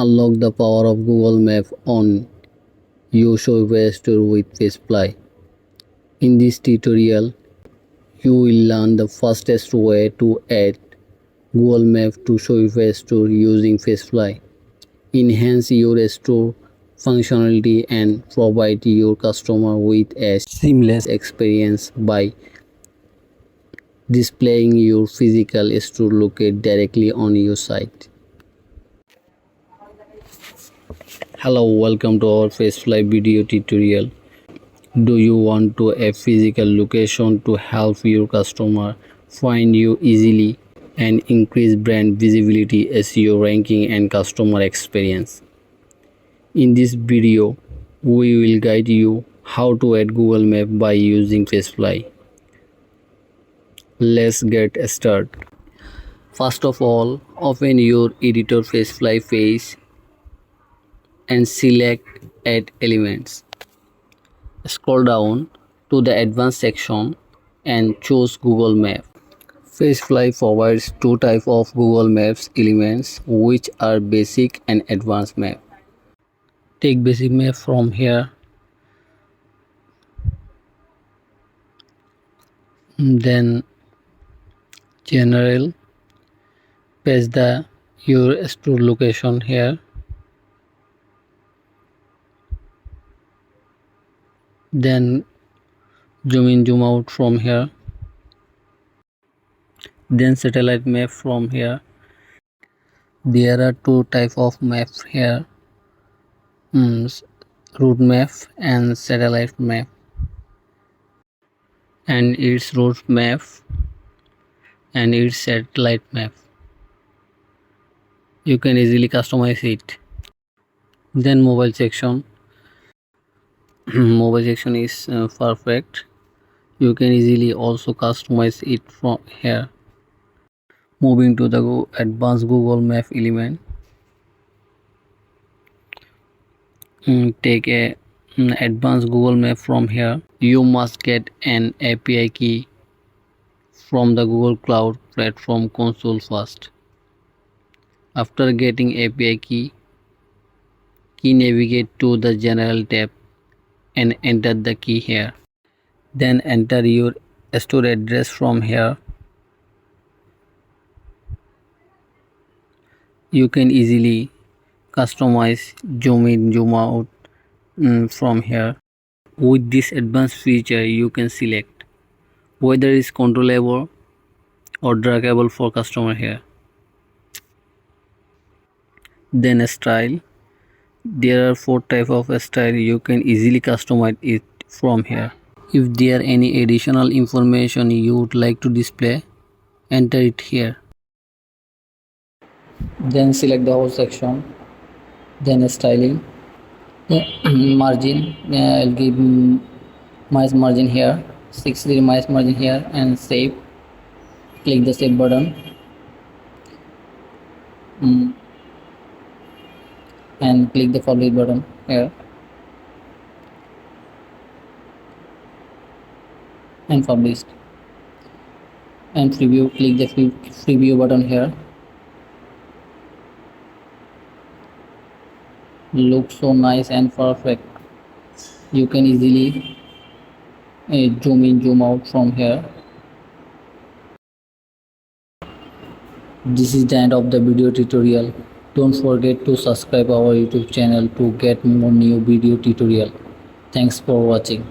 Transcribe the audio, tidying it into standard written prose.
Unlock the power of Google Maps on your Shopify store with PageFly. In this tutorial, you will learn the fastest way to add Google Maps to Shopify store using PageFly. Enhance your store functionality and provide your customer with a seamless experience by displaying your physical store located directly on your site. Hello, welcome to our PageFly video tutorial. Do you want to a physical location to help your customer find you easily and increase brand visibility, SEO ranking and customer experience? In this video, we will guide you how to add Google Maps by using PageFly. Let's get started. First of all, open your editor PageFly page and select Add Elements. Scroll down to the Advanced section and choose Google Maps. PageFly provides two types of Google Maps elements, which are Basic and Advanced Map. Take Basic Map from here. Then General. Paste your store location here. Then zoom in, zoom out from here. Then satellite map from here. There are two types of maps here, route map and satellite map. And its route map and its satellite map. You can easily customize it. Then mobile section. Mobile section is perfect. You can easily also customize it from here. Moving to the advanced Google Map element. Take a advanced Google Map from here. You must get an API key from the Google Cloud Platform console first. After getting API key, navigate to the General tab and enter the key here. Then enter your store address from here. You can easily customize, zoom in, zoom out from here. With this advanced feature, you can select whether it's controllable or draggable for customer here. Then style. There are four types of style. You can easily customize it from here. If there are any additional information you would like to display, enter it here. Then select the whole section. Then styling. Margin. I'll give my margin here. 60 my margin here and save. Click the save button. And click the publish button here and published. And preview. Click the preview button here. Looks so nice and perfect. You can easily zoom in, zoom out from here. This is the end of the video tutorial. Don't forget to subscribe our YouTube channel to get more new video tutorial. Thanks for watching.